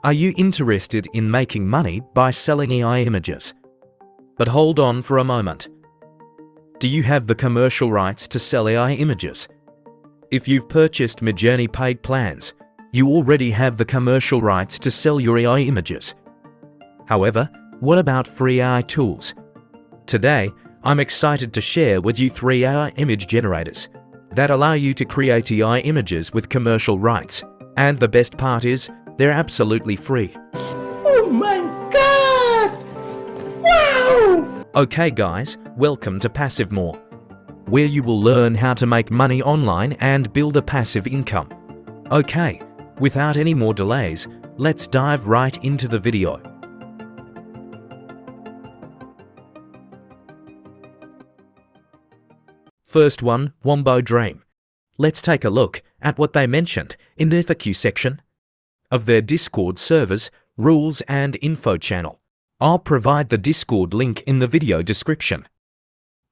Are you interested in making money by selling AI images? But hold on for a moment. Do you have the commercial rights to sell AI images? If you've purchased Midjourney paid plans, you already have the commercial rights to sell your AI images. However, what about free AI tools? Today, I'm excited to share with you 3 AI image generators that allow you to create AI images with commercial rights. And the best part is, they're absolutely free. Oh my God! Wow! Okay guys, welcome to PassiveMore, where you will learn how to make money online and build a passive income. Okay, without any more delays, let's dive right into the video. First one, Wombo Dream. Let's take a look at what they mentioned in the FAQ section of their Discord servers, rules and info channel. I'll provide the Discord link in the video description.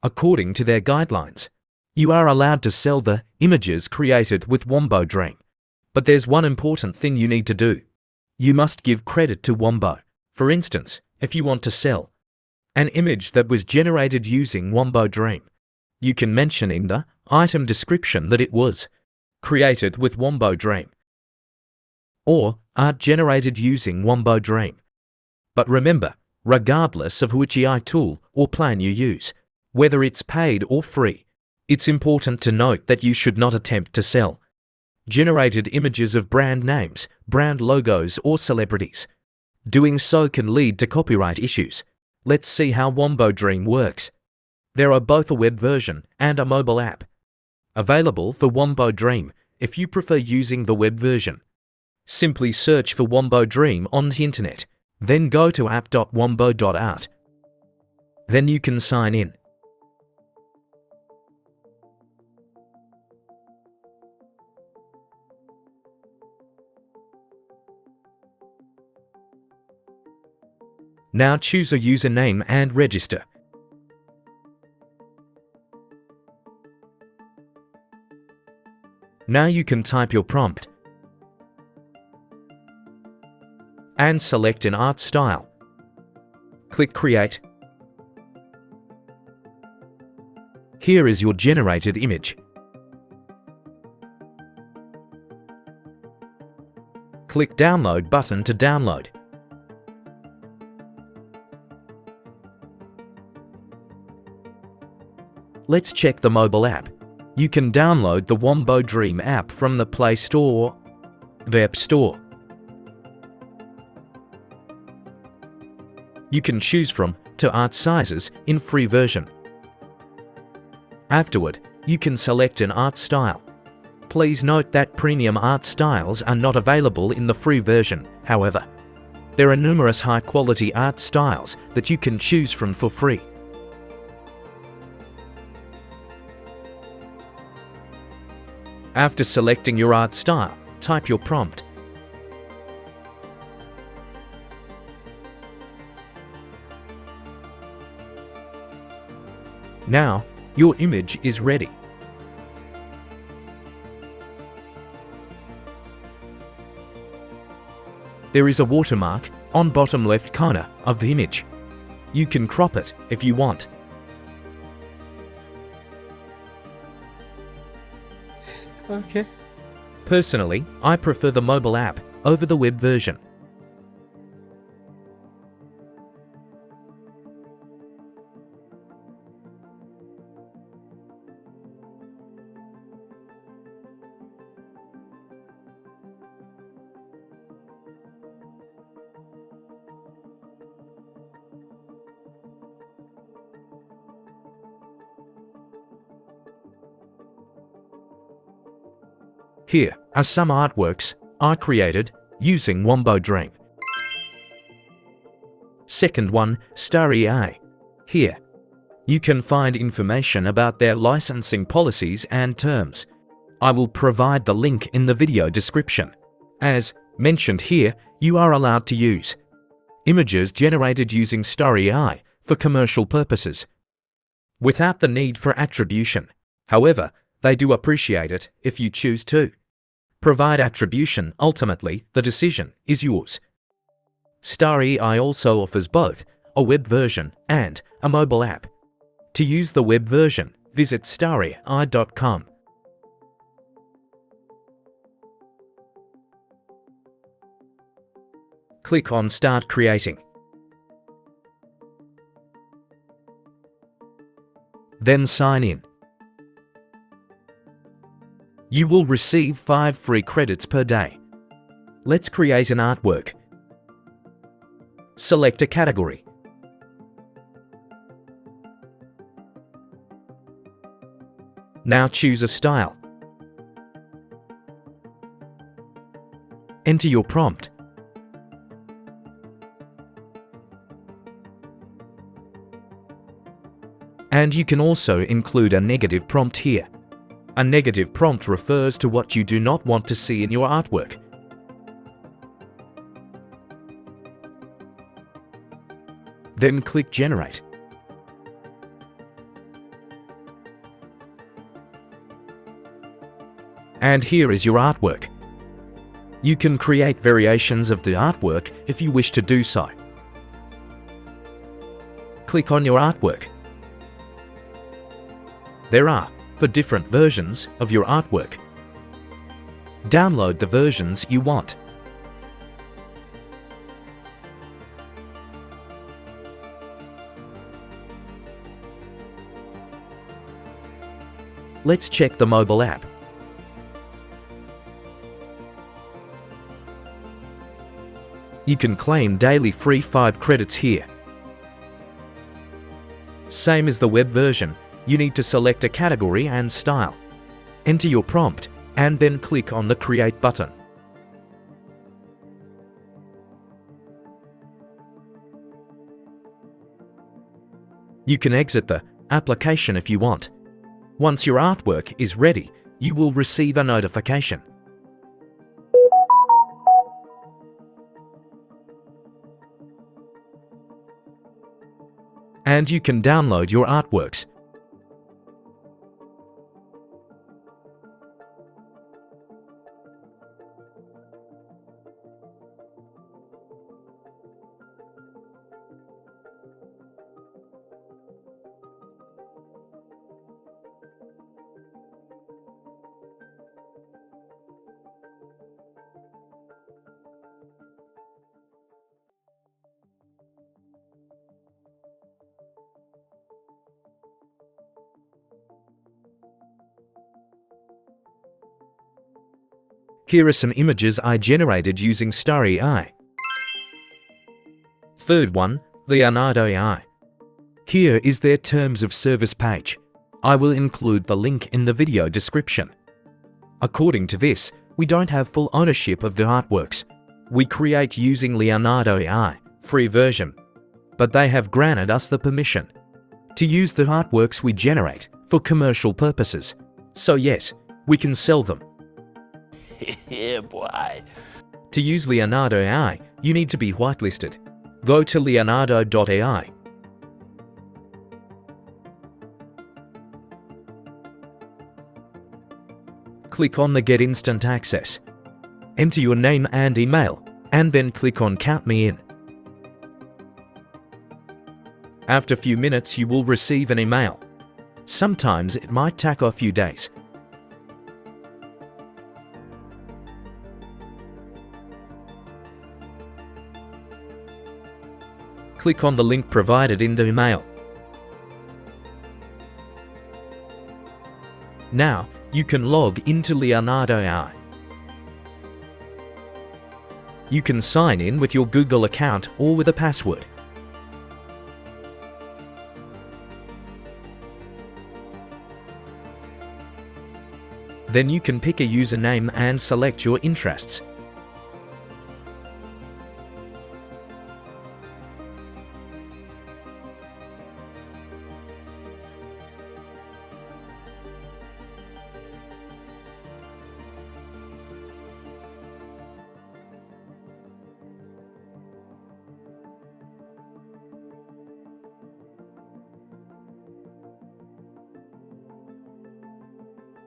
According to their guidelines, you are allowed to sell the images created with Wombo Dream. But there's one important thing you need to do. You must give credit to Wombo. For instance, if you want to sell an image that was generated using Wombo Dream, you can mention in the item description that it was created with Wombo Dream or art generated using Wombo Dream. But remember, regardless of which AI tool or plan you use, whether it's paid or free, it's important to note that you should not attempt to sell generated images of brand names, brand logos, or celebrities. Doing so can lead to copyright issues. Let's see how Wombo Dream works. There are both a web version and a mobile app available for Wombo Dream if you prefer using the web version. Simply search for Wombo Dream on the internet, then go to app.wombo.art. Then you can sign in. Now choose a username and register. Now you can type your prompt and select an art style. Click Create. Here is your generated image. Click Download button to download. Let's check the mobile app. You can download the Wombo Dream app from the Play Store or the App Store. You can choose from two art sizes in free version. Afterward, you can select an art style. Please note that premium art styles are not available in the free version. However, there are numerous high-quality art styles that you can choose from for free. After selecting your art style, type your prompt. Now, your image is ready. There is a watermark on bottom left corner of the image. You can crop it if you want. Okay. Personally, I prefer the mobile app over the web version. Here are some artworks I created using Wombo Dream. Second one, Starry AI. Here, you can find information about their licensing policies and terms. I will provide the link in the video description. As mentioned here, you are allowed to use images generated using Starry AI for commercial purposes, without the need for attribution. However, they do appreciate it if you choose to provide attribution. Ultimately, the decision is yours. Star AI also offers both a web version and a mobile app. To use the web version, visit starai.com. Click on Start Creating. Then sign in. You will receive 5 free credits per day. Let's create an artwork. Select a category. Now choose a style. Enter your prompt. And you can also include a negative prompt here. A negative prompt refers to what you do not want to see in your artwork. Then click Generate. And here is your artwork. You can create variations of the artwork if you wish to do so. Click on your artwork. There are 4 different versions of your artwork. Download the versions you want. Let's check the mobile app. You can claim daily free 5 credits here. Same as the web version, you need to select a category and style. Enter your prompt and then click on the Create button. You can exit the application if you want. Once your artwork is ready, you will receive a notification. And you can download your artworks. Here are some images I generated using Star AI. Third one, Leonardo AI. Here is their Terms of Service page. I will include the link in the video description. According to this, we don't have full ownership of the artworks. We create using Leonardo AI, free version. But they have granted us the permission to use the artworks we generate for commercial purposes. So yes, we can sell them. Yeah, boy. To use Leonardo AI, you need to be whitelisted. Go to leonardo.ai. Click on the Get Instant Access. Enter your name and email, and then click on Count Me In. After a few minutes, you will receive an email. Sometimes it might take a few days. Click on the link provided in the email. Now, you can log into Leonardo AI. You can sign in with your Google account or with a password. Then you can pick a username and select your interests.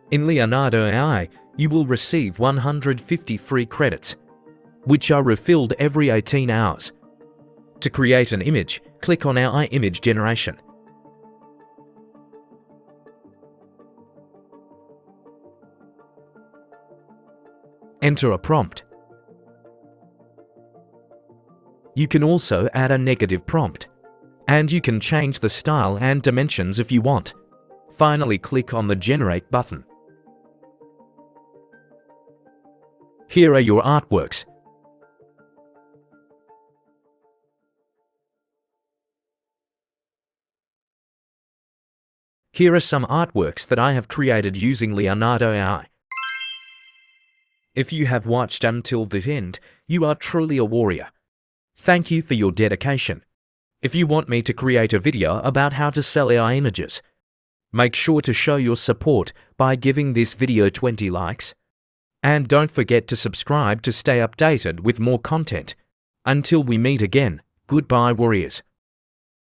In Leonardo AI, you will receive 150 free credits, which are refilled every 18 hours. To create an image, click on our image generation. Enter a prompt. You can also add a negative prompt, and you can change the style and dimensions if you want. Finally, click on the Generate button. Here are your artworks. Here are some artworks that I have created using Leonardo AI. If you have watched until the end, you are truly a warrior. Thank you for your dedication. If you want me to create a video about how to sell AI images, make sure to show your support by giving this video 20 likes. And don't forget to subscribe to stay updated with more content. Until we meet again, goodbye warriors.